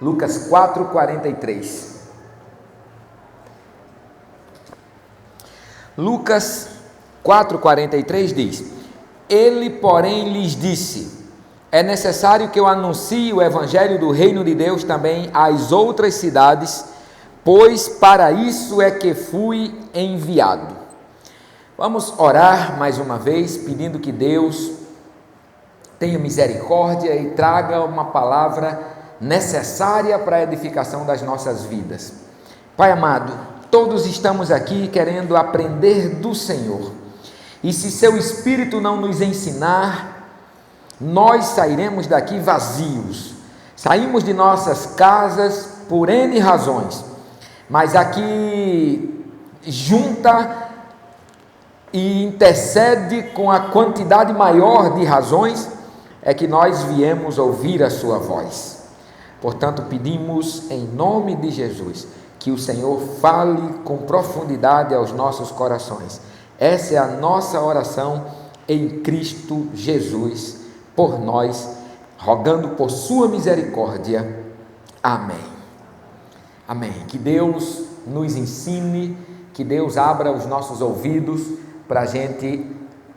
Lucas 4:43. Lucas 4:43 diz: Ele, porém, lhes disse: é necessário que eu anuncie o evangelho do reino de Deus também às outras cidades, pois para isso é que fui enviado. Vamos orar mais uma vez, pedindo que Deus tenha misericórdia e traga uma palavra necessária para a edificação das nossas vidas. Pai amado, todos estamos aqui querendo aprender do Senhor, e se seu Espírito não nos ensinar, nós sairemos daqui vazios. Saímos de nossas casas por N razões, mas aqui junta e intercede com a quantidade maior de razões é que nós viemos ouvir a sua voz. Portanto, pedimos em nome de Jesus que o Senhor fale com profundidade aos nossos corações. Essa é a nossa oração em Cristo Jesus, por nós, rogando por sua misericórdia. Amém. Amém. Que Deus nos ensine, que Deus abra os nossos ouvidos para a gente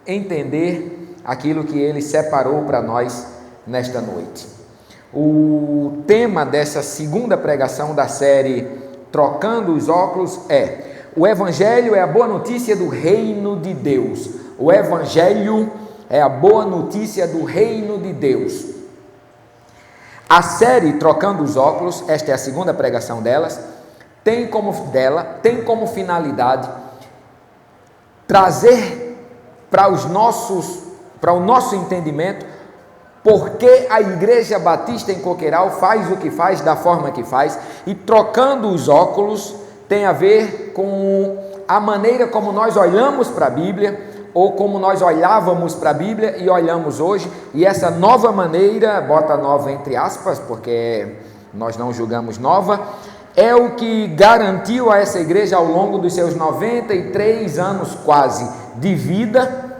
entender aquilo que Ele separou para nós nesta noite. O tema dessa segunda pregação da série Trocando os Óculos é: o Evangelho é a boa notícia do reino de Deus. O Evangelho é a boa notícia do reino de Deus. A série Trocando os Óculos, esta é a segunda pregação delas, tem como finalidade trazer para o nosso entendimento por que a Igreja Batista em Coqueiral faz o que faz, da forma que faz, e trocando os óculos tem a ver com a maneira como nós olhamos para a Bíblia, ou como nós olhávamos para a Bíblia e olhamos hoje, e essa nova maneira, bota nova entre aspas, porque nós não julgamos nova, é o que garantiu a essa igreja ao longo dos seus 93 anos quase de vida,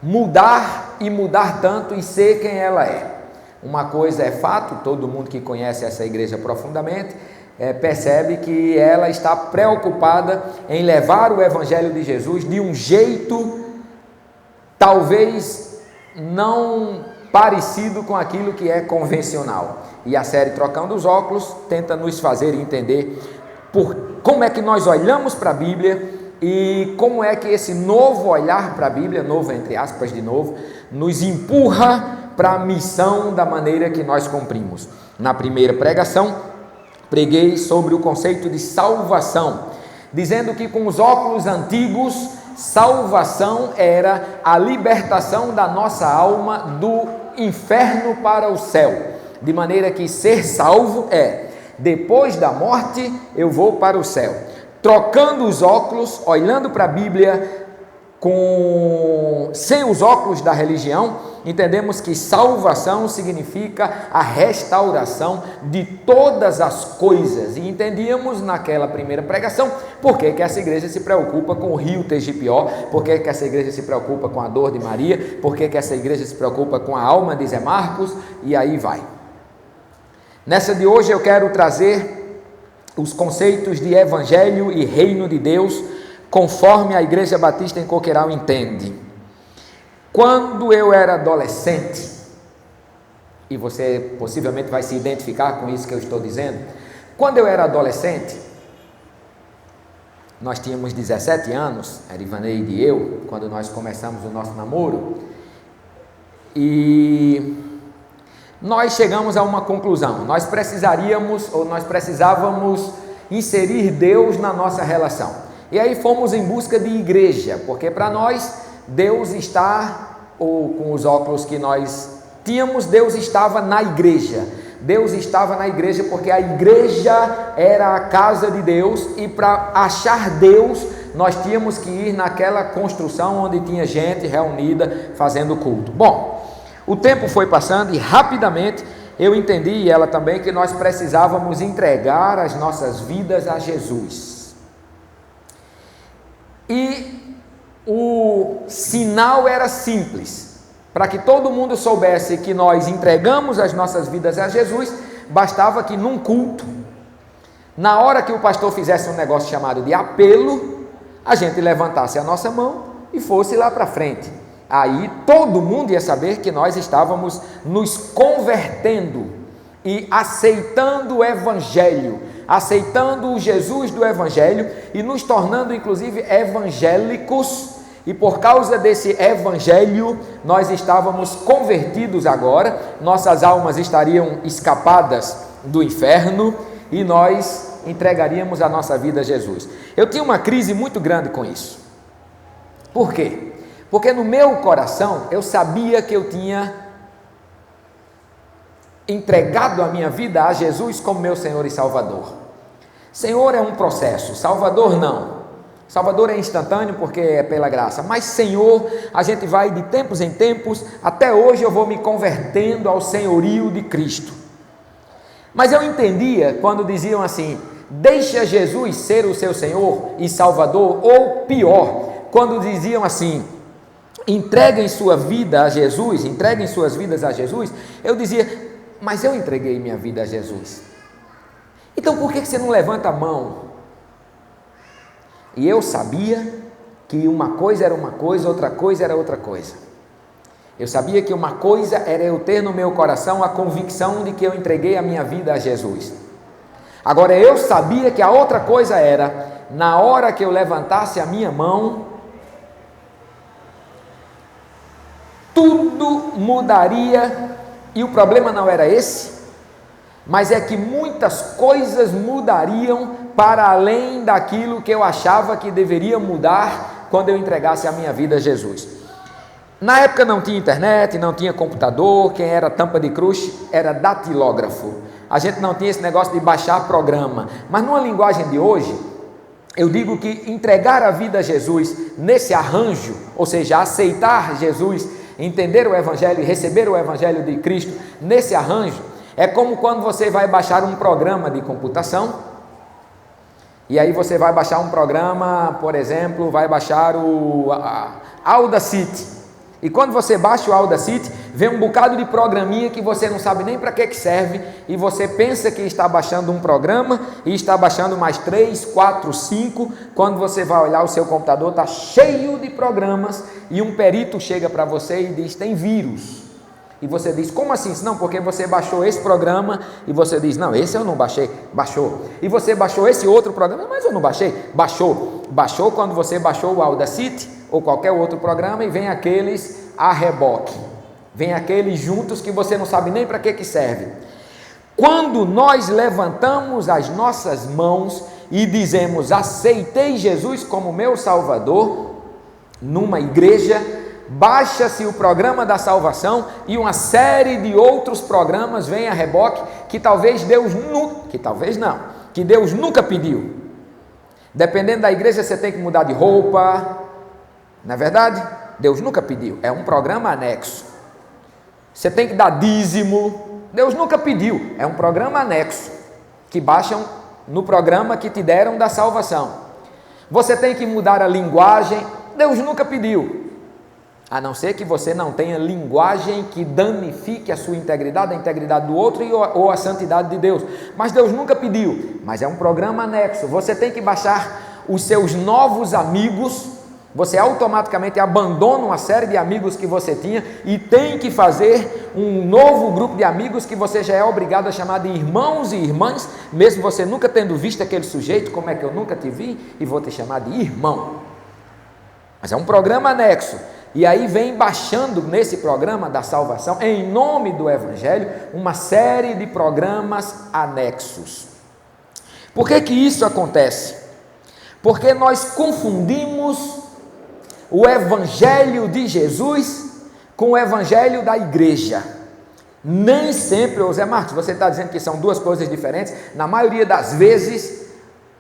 mudar e mudar tanto e ser quem ela é. Uma coisa é fato, todo mundo que conhece essa igreja profundamente percebe que ela está preocupada em levar o Evangelho de Jesus de um jeito talvez não parecido com aquilo que é convencional. E a série Trocando os Óculos tenta nos fazer entender como é que nós olhamos para a Bíblia e como é que esse novo olhar para a Bíblia, novo entre aspas de novo, nos empurra para a missão da maneira que nós cumprimos. Na primeira pregação, preguei sobre o conceito de salvação, dizendo que com os óculos antigos, salvação era a libertação da nossa alma do inferno para o céu, de maneira que ser salvo é, depois da morte eu vou para o céu. Trocando os óculos, olhando para a Bíblia sem os óculos da religião, entendemos que salvação significa a restauração de todas as coisas, e entendíamos naquela primeira pregação por que essa igreja se preocupa com o rio Tegipió, por que essa igreja se preocupa com a dor de Maria, por que essa igreja se preocupa com a alma de Zé Marcos, e aí vai. Nessa de hoje eu quero trazer os conceitos de Evangelho e Reino de Deus, conforme a Igreja Batista em Coqueiral entende. Quando eu era adolescente, e você possivelmente vai se identificar com isso que eu estou dizendo, quando eu era adolescente, nós tínhamos 17 anos, Erivaneide e eu, quando nós começamos o nosso namoro, e nós chegamos a uma conclusão: nós precisávamos inserir Deus na nossa relação. E aí fomos em busca de igreja, porque para nós Deus está, ou com os óculos que nós tínhamos, Deus estava na igreja. Deus estava na igreja porque a igreja era a casa de Deus, e para achar Deus nós tínhamos que ir naquela construção onde tinha gente reunida fazendo culto. Bom, o tempo foi passando e rapidamente eu entendi, e ela também, que nós precisávamos entregar as nossas vidas a Jesus. E o sinal era simples, para que todo mundo soubesse que nós entregamos as nossas vidas a Jesus, bastava que num culto, na hora que o pastor fizesse um negócio chamado de apelo, a gente levantasse a nossa mão e fosse lá para frente. Aí todo mundo ia saber que nós estávamos nos convertendo e aceitando o Evangelho, aceitando o Jesus do Evangelho e nos tornando inclusive evangélicos, e por causa desse Evangelho nós estávamos convertidos agora, nossas almas estariam escapadas do inferno e nós entregaríamos a nossa vida a Jesus. Eu tinha uma crise muito grande com isso. Por quê? Porque no meu coração eu sabia que eu tinha entregado a minha vida a Jesus como meu Senhor e Salvador. Senhor é um processo, Salvador não. Salvador é instantâneo porque é pela graça, mas Senhor, a gente vai de tempos em tempos, até hoje eu vou me convertendo ao senhorio de Cristo. Mas eu entendia quando diziam assim, deixa Jesus ser o seu Senhor e Salvador, ou pior, quando diziam assim, entreguem sua vida a Jesus, entreguem suas vidas a Jesus, eu dizia, mas eu entreguei minha vida a Jesus. Então por que você não levanta a mão? E eu sabia que uma coisa era uma coisa, outra coisa era outra coisa. Eu sabia que uma coisa era eu ter no meu coração a convicção de que eu entreguei a minha vida a Jesus. Agora eu sabia que a outra coisa era, na hora que eu levantasse a minha mão, tudo mudaria, e o problema não era esse, mas é que muitas coisas mudariam para além daquilo que eu achava que deveria mudar quando eu entregasse a minha vida a Jesus. Na época não tinha internet, não tinha computador, quem era tampa de cruz era datilógrafo. A gente não tinha esse negócio de baixar programa, mas numa linguagem de hoje, eu digo que entregar a vida a Jesus nesse arranjo, ou seja, aceitar Jesus, entender o Evangelho e receber o Evangelho de Cristo nesse arranjo, é como quando você vai baixar um programa de computação, e aí você vai baixar um programa, por exemplo, vai baixar o Audacity, e quando você baixa o Audacity, vem um bocado de programinha que você não sabe nem para que serve, e você pensa que está baixando um programa, e está baixando mais 3, 4, 5, quando você vai olhar o seu computador, está cheio de programas, e um perito chega para você e diz, tem vírus. E você diz, como assim? Não, porque você baixou esse programa, e você diz, não, esse eu não baixei, baixou. E você baixou esse outro programa, mas eu não baixei, baixou. Baixou quando você baixou o Audacity, ou qualquer outro programa, e vem aqueles a reboque. Vem aqueles juntos que você não sabe nem para que serve. Quando nós levantamos as nossas mãos e dizemos, aceitei Jesus como meu Salvador, numa igreja, baixa-se o programa da salvação e uma série de outros programas vêm a reboque que talvez Deus que Deus nunca pediu. Dependendo da igreja você tem que mudar de roupa, não é verdade? Deus nunca pediu, é um programa anexo. Você tem que dar dízimo, Deus nunca pediu, é um programa anexo que baixam no programa que te deram da salvação. Você tem que mudar a linguagem, Deus nunca pediu. A não ser que você não tenha linguagem que danifique a sua integridade, a integridade do outro ou a santidade de Deus. Mas Deus nunca pediu, mas é um programa anexo. Você tem que baixar os seus novos amigos, você automaticamente abandona uma série de amigos que você tinha e tem que fazer um novo grupo de amigos que você já é obrigado a chamar de irmãos e irmãs, mesmo você nunca tendo visto aquele sujeito, como é que eu nunca te vi e vou te chamar de irmão. Mas é um programa anexo. E aí vem baixando nesse programa da salvação, em nome do Evangelho, uma série de programas anexos. Por que que isso acontece? Porque nós confundimos o Evangelho de Jesus com o Evangelho da igreja. Nem sempre, Zé Marcos, você está dizendo que são duas coisas diferentes, na maioria das vezes,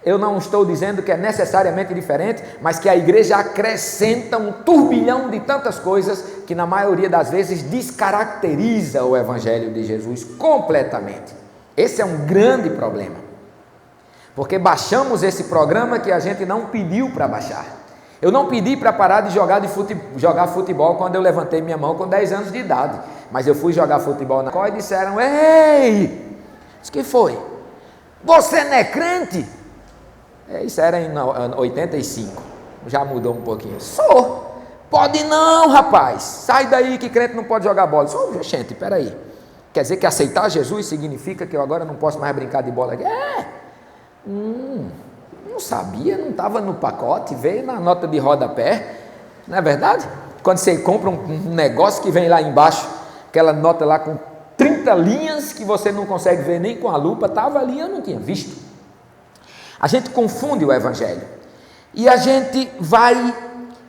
eu não estou dizendo que é necessariamente diferente, mas que a igreja acrescenta um turbilhão de tantas coisas que na maioria das vezes descaracteriza o Evangelho de Jesus completamente. Esse é um grande problema, porque baixamos esse programa que a gente não pediu para baixar. Eu não pedi para parar de jogar futebol quando eu levantei minha mão com 10 anos de idade, mas eu fui jogar futebol na escola e disseram, ei, O que foi? Você não é crente? Isso era em 85, já mudou um pouquinho. Sou. Pode não, rapaz, sai daí que crente não pode jogar bola. Sou, gente, peraí, quer dizer que aceitar Jesus significa que eu agora não posso mais brincar de bola aqui? Não sabia, não estava no pacote, veio na nota de rodapé, não é verdade? Quando você compra um negócio que vem lá embaixo, aquela nota lá com 30 linhas que você não consegue ver nem com a lupa, estava ali, eu não tinha visto. A gente confunde o evangelho e a gente vai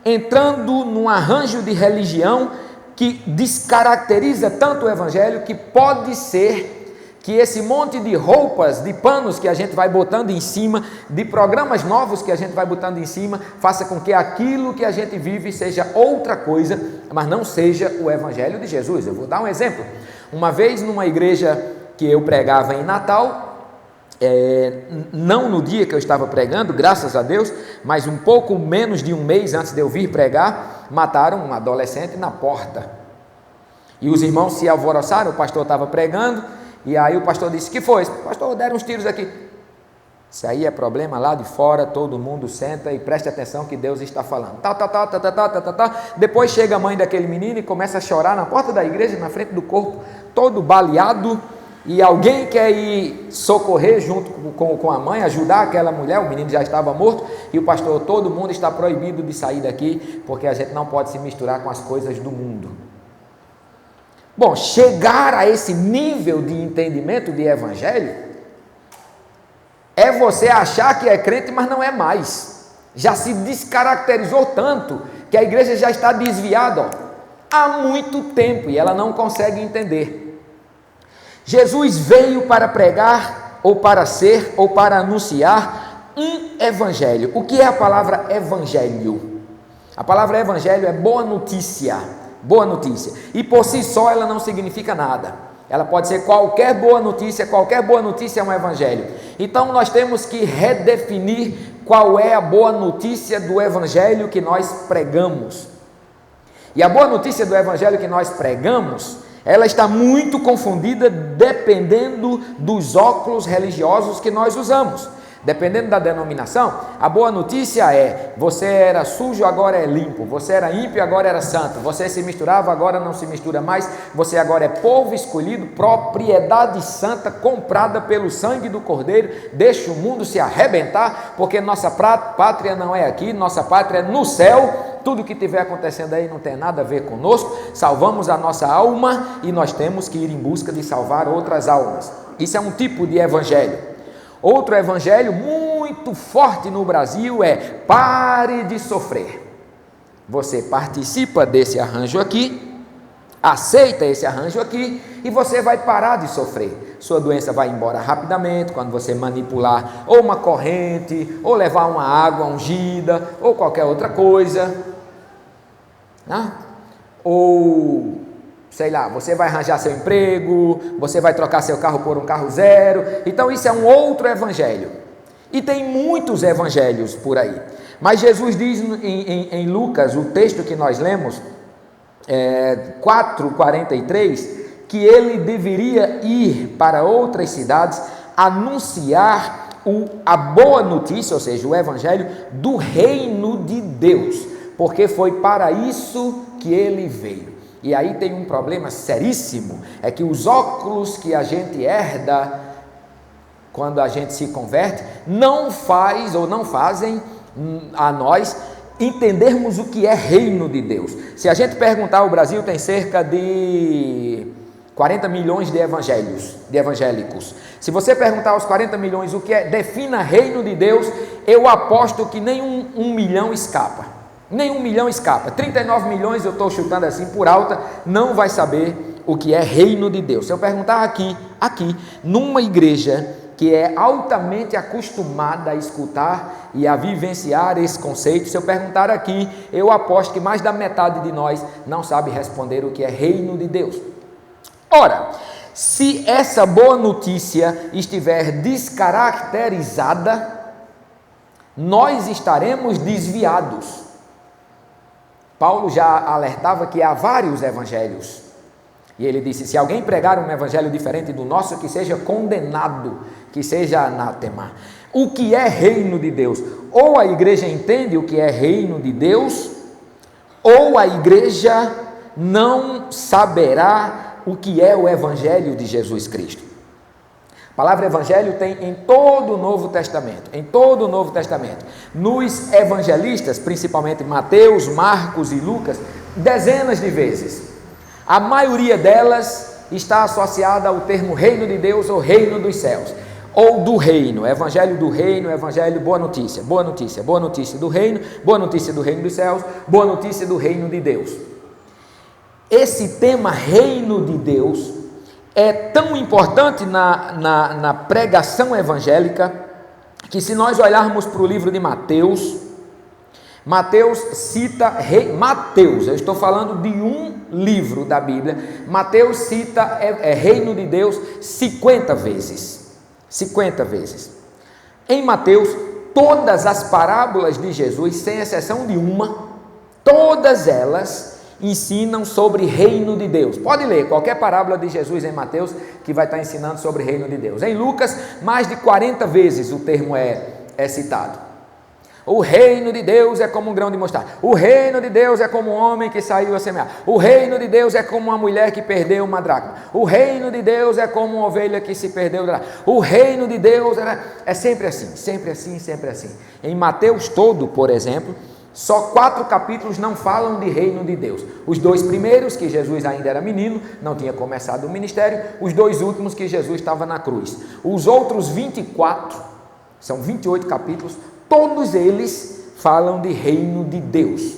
entrando num arranjo de religião que descaracteriza tanto o evangelho que pode ser que esse monte de roupas, de panos que a gente vai botando em cima, de programas novos que a gente vai botando em cima, faça com que aquilo que a gente vive seja outra coisa, mas não seja o evangelho de Jesus. Eu vou dar um exemplo. Uma vez numa igreja que eu pregava em Natal, não no dia que eu estava pregando, graças a Deus, mas um pouco menos de um mês antes de eu vir pregar, mataram um adolescente na porta. E os irmãos se alvoroçaram, o pastor estava pregando, e aí o pastor disse: que foi? Pastor, deram uns tiros aqui. Isso aí é problema lá de fora, todo mundo senta e preste atenção que Deus está falando. Depois chega a mãe daquele menino e começa a chorar na porta da igreja, na frente do corpo, todo baleado, e alguém quer ir socorrer junto com a mãe, ajudar aquela mulher, o menino já estava morto, e o pastor: todo mundo está proibido de sair daqui, porque a gente não pode se misturar com as coisas do mundo. Bom, chegar a esse nível de entendimento de evangelho é você achar que é crente, mas não é mais. Já se descaracterizou tanto que a igreja já está desviada há muito tempo e ela não consegue entender. Jesus veio para pregar, ou para ser, ou para anunciar um evangelho. O que é a palavra evangelho? A palavra evangelho é boa notícia. Boa notícia, e por si só ela não significa nada, ela pode ser qualquer boa notícia é um evangelho. Então nós temos que redefinir qual é a boa notícia do evangelho que nós pregamos. E a boa notícia do evangelho que nós pregamos, ela está muito confundida dependendo dos óculos religiosos que nós usamos. Dependendo da denominação, a boa notícia é: você era sujo, agora é limpo, você era ímpio, agora era santo, você se misturava, agora não se mistura mais, você agora é povo escolhido, propriedade santa, comprada pelo sangue do Cordeiro, deixa o mundo se arrebentar, porque nossa pátria não é aqui, nossa pátria é no céu. Tudo que estiver acontecendo aí não tem nada a ver conosco, salvamos a nossa alma e nós temos que ir em busca de salvar outras almas. Isso é um tipo de evangelho. Outro evangelho muito forte no Brasil é: pare de sofrer. Você participa desse arranjo aqui, aceita esse arranjo aqui e você vai parar de sofrer. Sua doença vai embora rapidamente quando você manipular ou uma corrente, ou levar uma água ungida, ou qualquer outra coisa, ou sei lá, você vai arranjar seu emprego, você vai trocar seu carro por um carro zero. Então isso é um outro evangelho, e tem muitos evangelhos por aí, mas Jesus diz em Lucas, o texto que nós lemos, 4:43, que ele deveria ir para outras cidades, anunciar a boa notícia, ou seja, o evangelho do reino de Deus, porque foi para isso que ele veio. E aí tem um problema seríssimo, é que os óculos que a gente herda quando a gente se converte, não fazem a nós entendermos o que é reino de Deus. Se a gente perguntar, o Brasil tem cerca de 40 milhões de evangélicos. Se você perguntar aos 40 milhões o que é, defina reino de Deus, eu aposto que nem um milhão escapa. Nem 1 milhão escapa. 39 milhões, eu estou chutando assim por alta, não vai saber o que é reino de Deus. Se eu perguntar aqui, numa igreja que é altamente acostumada a escutar e a vivenciar esse conceito, se eu perguntar aqui, eu aposto que mais da metade de nós não sabe responder o que é reino de Deus. Ora, se essa boa notícia estiver descaracterizada, nós estaremos desviados. Paulo já alertava que há vários evangelhos. E ele disse: se alguém pregar um evangelho diferente do nosso, que seja condenado, que seja anátema. O que é reino de Deus? Ou a igreja entende o que é reino de Deus, ou a igreja não saberá o que é o evangelho de Jesus Cristo. A palavra evangelho tem em todo o Novo Testamento, em todo o Novo Testamento. Nos evangelistas, principalmente Mateus, Marcos e Lucas, dezenas de vezes. A maioria delas está associada ao termo reino de Deus ou reino dos céus, ou do reino, evangelho do reino, evangelho boa notícia, boa notícia, boa notícia do reino, boa notícia do reino dos céus, boa notícia do reino de Deus. Esse tema reino de Deus é tão importante na pregação evangélica, que se nós olharmos para o livro de Mateus cita, eu estou falando de um livro da Bíblia, Mateus cita reino de Deus 50 vezes, 50 vezes. Em Mateus, todas as parábolas de Jesus, sem exceção de uma, todas elas ensinam sobre reino de Deus. Pode ler qualquer parábola de Jesus em Mateus, que vai estar ensinando sobre reino de Deus. Em Lucas, mais de 40 vezes o termo é citado. O reino de Deus é como um grão de mostarda. O reino de Deus é como um homem que saiu a semear. O reino de Deus é como uma mulher que perdeu uma dracma. O reino de Deus é como uma ovelha que se perdeu. O reino de Deus é sempre assim, sempre assim, sempre assim. Em Mateus todo, por exemplo, só 4 capítulos não falam de reino de Deus. Os 2 primeiros, que Jesus ainda era menino, não tinha começado o ministério. Os 2 últimos, que Jesus estava na cruz. Os outros 24, são 28 capítulos, todos eles falam de reino de Deus.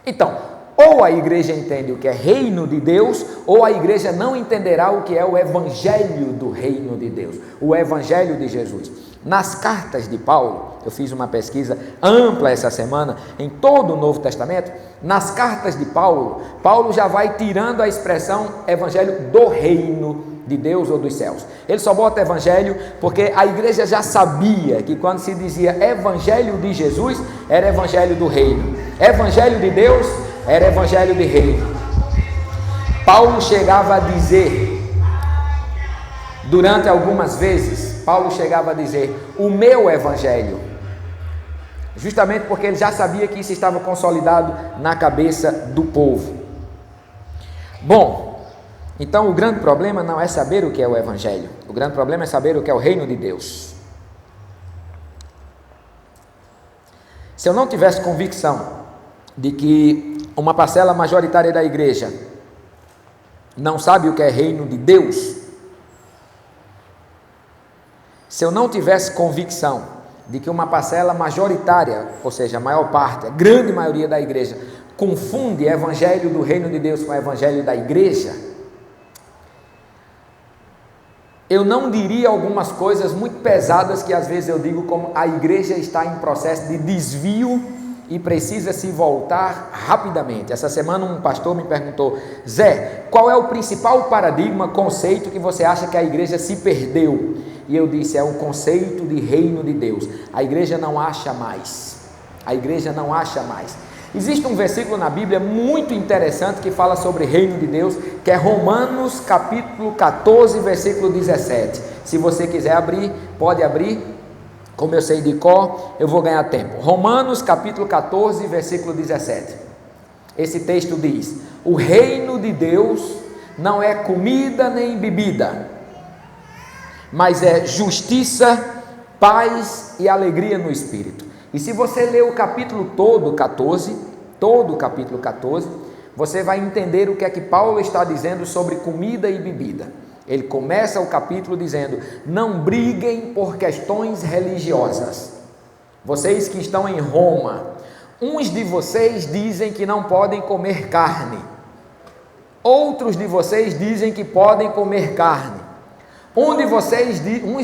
Então, ou a igreja entende o que é reino de Deus, ou a igreja não entenderá o que é o evangelho do reino de Deus, o evangelho de Jesus. Nas cartas de Paulo, eu fiz uma pesquisa ampla essa semana em todo o Novo Testamento. Nas cartas de Paulo, Paulo já vai tirando a expressão evangelho do reino de Deus ou dos céus. Ele só bota evangelho porque a igreja já sabia que quando se dizia evangelho de Jesus, era evangelho do reino. Evangelho de Deus era evangelho de reino. Paulo chegava a dizer, durante algumas vezes, Paulo chegava a dizer, o meu evangelho, justamente porque ele já sabia que isso estava consolidado na cabeça do povo. Bom, então o grande problema não é saber o que é o evangelho, o grande problema é saber o que é o reino de Deus. Se eu não tivesse convicção de que uma parcela majoritária da igreja não sabe o que é reino de Deus, se eu não tivesse convicção de que uma parcela majoritária, ou seja, a maior parte, a grande maioria da igreja, confunde evangelho do reino de Deus com o evangelho da igreja, eu não diria algumas coisas muito pesadas que às vezes eu digo, como a igreja está em processo de desvio e precisa se voltar rapidamente. Essa semana um pastor me perguntou: Zé, qual é o principal paradigma, conceito que você acha que a igreja se perdeu? E eu disse, é o conceito de reino de Deus. A igreja não acha mais, a igreja não acha mais. Existe um versículo na Bíblia muito interessante que fala sobre reino de Deus, que é Romanos capítulo 14, versículo 17. Se você quiser abrir, pode abrir. Como eu sei de cor, eu vou ganhar tempo. Romanos capítulo 14, versículo 17. Esse texto diz: o reino de Deus não é comida nem bebida, mas é justiça, paz e alegria no Espírito. E se você ler o capítulo todo o capítulo 14, você vai entender o que é que Paulo está dizendo sobre comida e bebida. Ele começa o capítulo dizendo: não briguem por questões religiosas. Vocês que estão em Roma, uns de vocês dizem que não podem comer carne, outros de vocês dizem que podem comer carne. Uns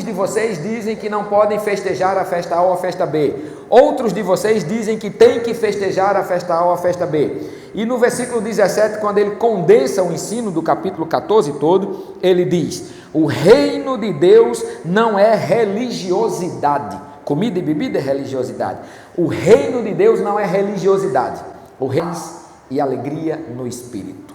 de vocês dizem que não podem festejar a festa A ou a festa B. Outros de vocês dizem que tem que festejar a festa A ou a festa B. E no versículo 17, quando ele condensa o ensino do capítulo 14 todo, ele diz: o reino de Deus não é religiosidade. Comida e bebida é religiosidade. O reino de Deus não é religiosidade. O reino e alegria no Espírito.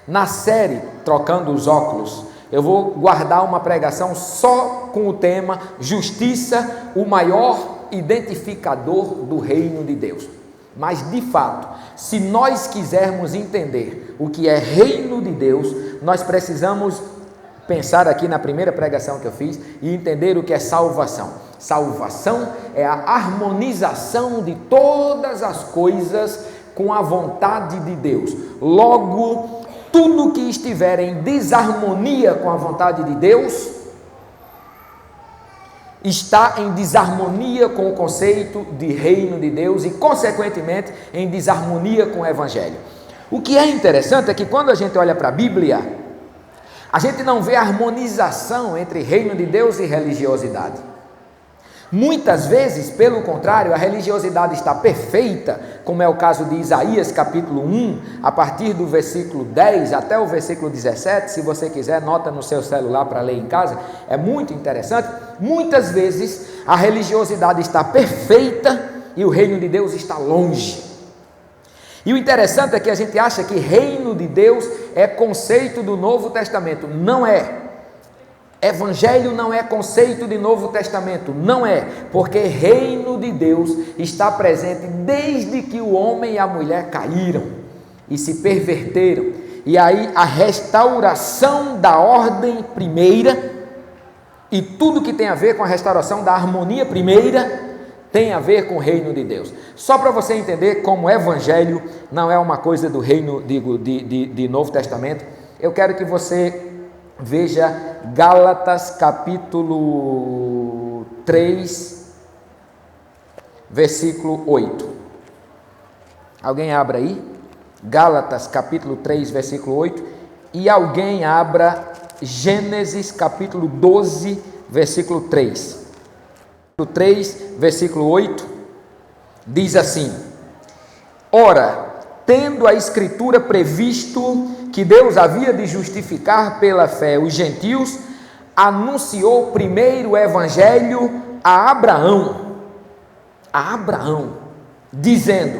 Na série Trocando os Óculos, eu vou guardar uma pregação só com o tema Justiça, o maior identificador do reino de Deus. Mas de fato, se nós quisermos entender o que é reino de Deus, nós precisamos pensar aqui na primeira pregação que eu fiz e entender o que é salvação. Salvação é a harmonização de todas as coisas com a vontade de Deus. Logo, tudo que estiver em desarmonia com a vontade de Deus está em desarmonia com o conceito de reino de Deus e, consequentemente, em desarmonia com o Evangelho. O que é interessante é que quando a gente olha para a Bíblia, a gente não vê harmonização entre reino de Deus e religiosidade. Muitas vezes, pelo contrário, a religiosidade está perfeita, como é o caso de Isaías capítulo 1, a partir do versículo 10 até o versículo 17, se você quiser, nota no seu celular para ler em casa, é muito interessante. Muitas vezes a religiosidade está perfeita e o reino de Deus está longe. E o interessante é que a gente acha que reino de Deus é conceito do Novo Testamento. Não é. Evangelho não é conceito de Novo Testamento, não é, porque reino de Deus está presente desde que o homem e a mulher caíram e se perverteram, e aí a restauração da ordem primeira e tudo que tem a ver com a restauração da harmonia primeira tem a ver com o reino de Deus. Só para você entender como Evangelho não é uma coisa do reino de Novo Testamento, eu quero que você veja Gálatas capítulo 3, versículo 8. Alguém abra aí? Gálatas capítulo 3, versículo 8. E alguém abra Gênesis capítulo 12, versículo 3. Capítulo 3, versículo 8, diz assim: Ora, tendo a Escritura previsto que Deus havia de justificar pela fé os gentios, anunciou primeiro o Evangelho a Abraão, dizendo: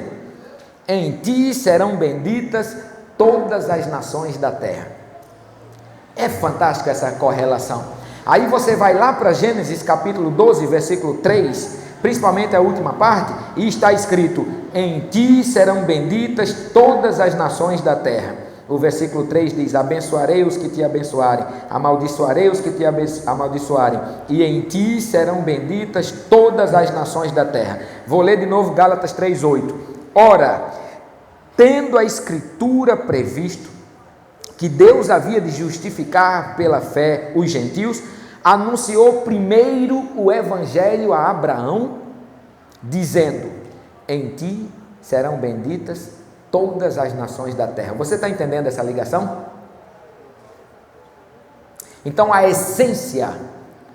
em ti serão benditas todas as nações da terra. É fantástica essa correlação. Aí você vai lá para Gênesis capítulo 12, versículo 3, principalmente a última parte, e está escrito: em ti serão benditas todas as nações da terra. O versículo 3 diz: abençoarei os que te abençoarem, amaldiçoarei os que te amaldiçoarem, e em ti serão benditas todas as nações da terra. Vou ler de novo Gálatas 3:8. Ora, tendo a Escritura previsto que Deus havia de justificar pela fé os gentios, anunciou primeiro o Evangelho a Abraão, dizendo: em ti serão benditas todas as nações da terra. Você está entendendo essa ligação? Então a essência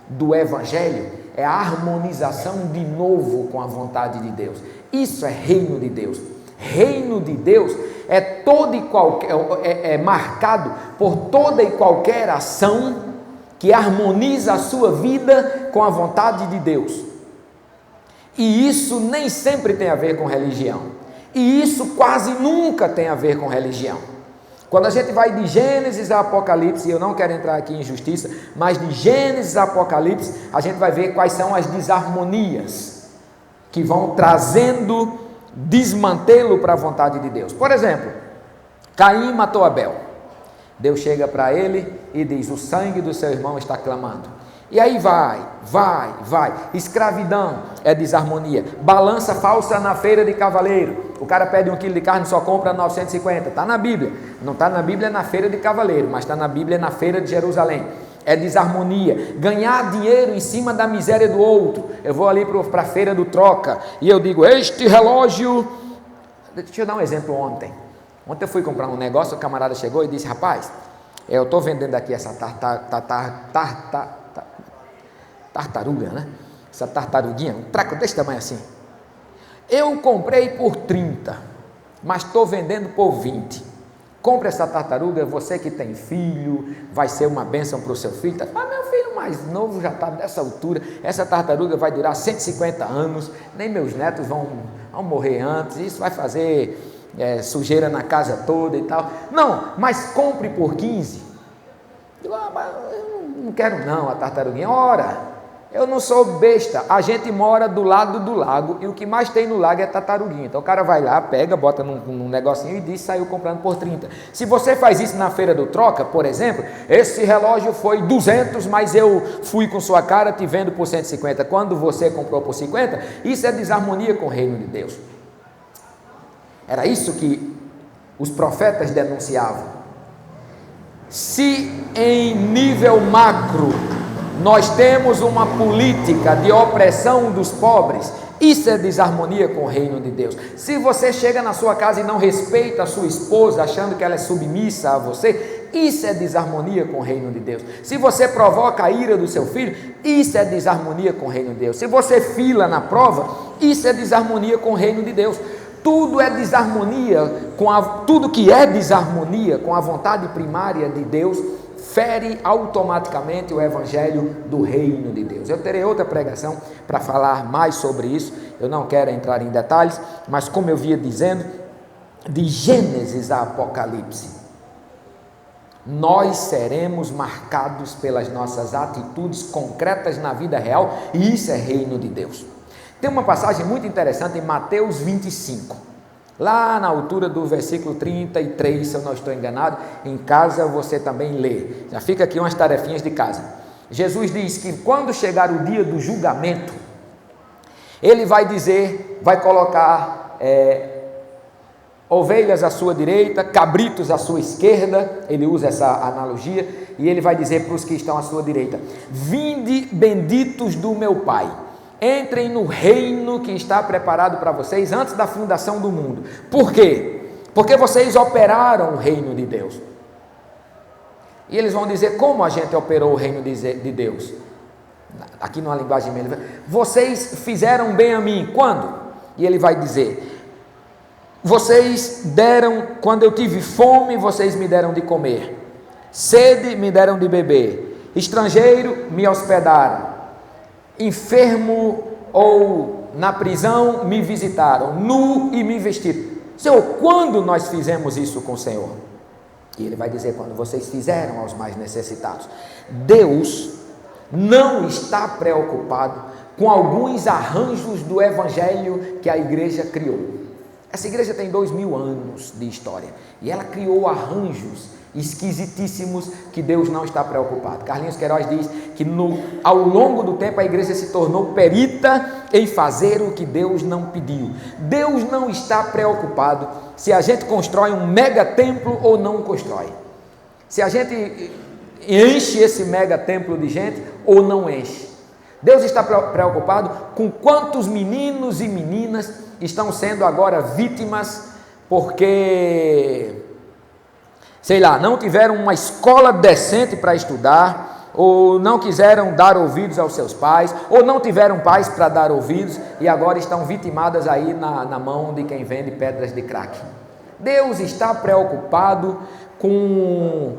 do Evangelho é a harmonização de novo com a vontade de Deus. Isso é reino de Deus. Reino de Deus é todo e qualquer, é marcado por toda e qualquer ação que harmoniza a sua vida com a vontade de Deus. E isso nem sempre tem a ver com religião. E isso quase nunca tem a ver com religião. Quando a gente vai de Gênesis a Apocalipse, e eu não quero entrar aqui em justiça, mas de Gênesis a Apocalipse, a gente vai ver quais são as desarmonias que vão trazendo desmantelo para a vontade de Deus. Por exemplo, Caim matou Abel. Deus chega para ele e diz: o sangue do seu irmão está clamando. E aí vai. Escravidão é desarmonia. Balança falsa na feira de cavaleiro. O cara pede 1 quilo de carne e só compra 950. Está na Bíblia. Não está na Bíblia na feira de cavaleiro, mas está na Bíblia na feira de Jerusalém. É desarmonia. Ganhar dinheiro em cima da miséria do outro. Eu vou ali para a feira do troca e eu digo: este relógio... Deixa eu dar um exemplo ontem. Ontem eu fui comprar um negócio, o camarada chegou e disse: rapaz, eu estou vendendo aqui essa tartaruga, né? Essa tartaruguinha, um traco desse tamanho assim. Eu comprei por 30, mas estou vendendo por 20. Compre essa tartaruga, você que tem filho, vai ser uma bênção para o seu filho. Mas meu filho mais novo já está dessa altura, essa tartaruga vai durar 150 anos, nem meus netos vão morrer antes, isso vai fazer sujeira na casa toda e tal. Não, mas compre por 15. Mas eu não quero não a tartaruguinha. Ora, eu não sou besta, a gente mora do lado do lago e o que mais tem no lago é tartaruguinha. Então o cara vai lá, pega, bota num negocinho e diz, saiu comprando por 30. Se você faz isso na feira do troca, por exemplo, esse relógio foi 200, mas eu fui com sua cara te vendo por 150, quando você comprou por 50, isso é desarmonia com o reino de Deus. Era isso que os profetas denunciavam. Se em nível macro nós temos uma política de opressão dos pobres, isso é desarmonia com o reino de Deus. Se você chega na sua casa e não respeita a sua esposa, achando que ela é submissa a você, isso é desarmonia com o reino de Deus. Se você provoca a ira do seu filho, isso é desarmonia com o reino de Deus. Se você fila na prova, isso é desarmonia com o reino de Deus. Tudo é desarmonia, tudo que é desarmonia com a vontade primária de Deus, fere automaticamente o evangelho do reino de Deus. Eu terei outra pregação para falar mais sobre isso, eu não quero entrar em detalhes, mas como eu vinha dizendo, de Gênesis a Apocalipse, nós seremos marcados pelas nossas atitudes concretas na vida real, e isso é reino de Deus. Tem uma passagem muito interessante em Mateus 25, lá na altura do versículo 33, se eu não estou enganado. Em casa você também lê, já fica aqui umas tarefinhas de casa. Jesus diz que quando chegar o dia do julgamento, ele vai dizer, vai colocar ovelhas à sua direita, cabritos à sua esquerda, ele usa essa analogia, e ele vai dizer para os que estão à sua direita: vinde benditos do meu Pai, entrem no reino que está preparado para vocês antes da fundação do mundo. Por quê? Porque vocês operaram o reino de Deus. E eles vão dizer, como a gente operou o reino de Deus? Aqui numa linguagem melhor, vocês fizeram bem a mim, quando? E ele vai dizer, vocês deram, quando eu tive fome, vocês me deram de comer, sede, me deram de beber, estrangeiro, me hospedaram, enfermo ou na prisão, me visitaram, nu e me vestiram. Senhor, quando nós fizemos isso com o Senhor? E ele vai dizer, quando vocês fizeram aos mais necessitados. Deus não está preocupado com alguns arranjos do evangelho que a igreja criou. Essa igreja tem 2000 anos de história, e ela criou arranjos esquisitíssimos que Deus não está preocupado. Carlinhos Queiroz diz que ao longo do tempo a igreja se tornou perita em fazer o que Deus não pediu. Deus não está preocupado se a gente constrói um mega templo ou não constrói, se a gente enche esse mega templo de gente ou não enche. Deus está preocupado com quantos meninos e meninas estão sendo agora vítimas porque, sei lá, não tiveram uma escola decente para estudar, ou não quiseram dar ouvidos aos seus pais, ou não tiveram pais para dar ouvidos, e agora estão vitimadas aí na mão de quem vende pedras de crack. Deus está preocupado com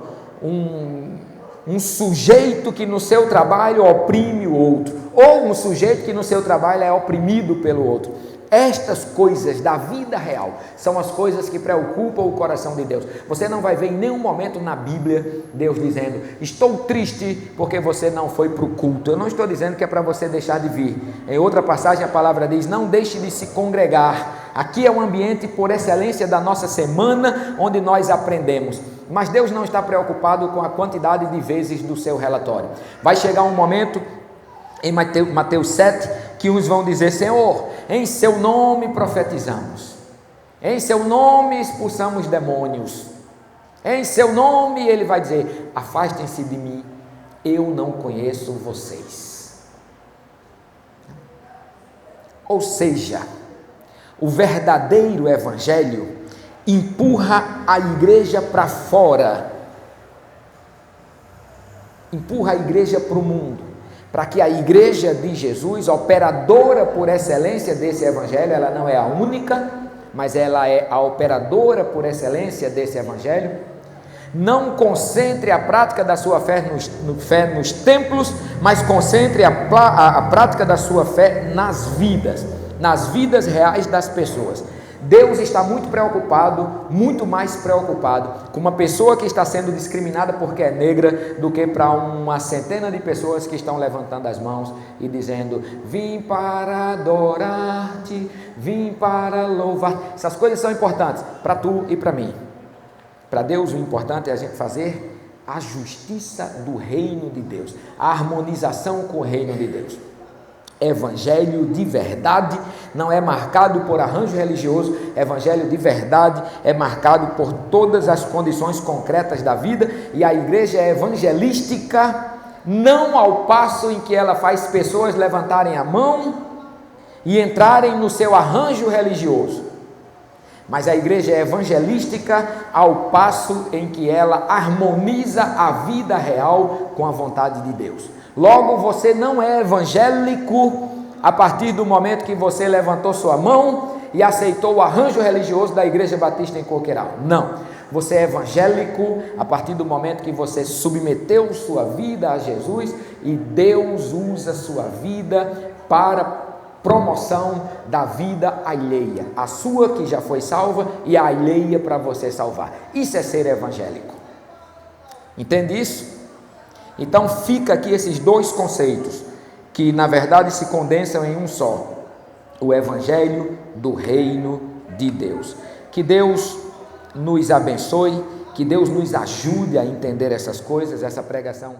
um sujeito que no seu trabalho oprime o outro, ou um sujeito que no seu trabalho é oprimido pelo outro. Estas coisas da vida real são as coisas que preocupam o coração de Deus. Você não vai ver em nenhum momento na Bíblia Deus dizendo, estou triste porque você não foi para o culto. Eu não estou dizendo que é para você deixar de vir. Em outra passagem a palavra diz, não deixe de se congregar. Aqui é o ambiente por excelência da nossa semana, onde nós aprendemos. Mas Deus não está preocupado com a quantidade de vezes do seu relatório. Vai chegar um momento em Mateus 7, que uns vão dizer, Senhor, em seu nome profetizamos, em seu nome expulsamos demônios, em seu nome, ele vai dizer, afastem-se de mim, eu não conheço vocês. Ou seja, o verdadeiro evangelho empurra a igreja para fora, empurra a igreja para o mundo, para que a igreja de Jesus, operadora por excelência desse evangelho, ela não é a única, mas ela é a operadora por excelência desse evangelho, não concentre a prática da sua fé nos templos, mas concentre a prática da sua fé nas vidas reais das pessoas. Deus está muito preocupado, muito mais preocupado com uma pessoa que está sendo discriminada porque é negra do que para uma centena de pessoas que estão levantando as mãos e dizendo: vim para adorar-te, vim para louvar. Essas coisas são importantes para tu e para mim. Para Deus o importante é a gente fazer a justiça do reino de Deus, a harmonização com o reino de Deus. Evangelho de verdade não é marcado por arranjo religioso. Evangelho de verdade é marcado por todas as condições concretas da vida, e a igreja é evangelística não ao passo em que ela faz pessoas levantarem a mão e entrarem no seu arranjo religioso, mas a igreja é evangelística ao passo em que ela harmoniza a vida real com a vontade de Deus. Logo, você não é evangélico a partir do momento que você levantou sua mão e aceitou o arranjo religioso da Igreja Batista em Coqueiral. Não. Você é evangélico a partir do momento que você submeteu sua vida a Jesus e Deus usa sua vida para promoção da vida alheia, a sua que já foi salva e a alheia para você salvar. Isso é ser evangélico. Entende isso? Então fica aqui esses dois conceitos que na verdade se condensam em um só: o evangelho do reino de Deus. Que Deus nos abençoe, que Deus nos ajude a entender essas coisas. Essa pregação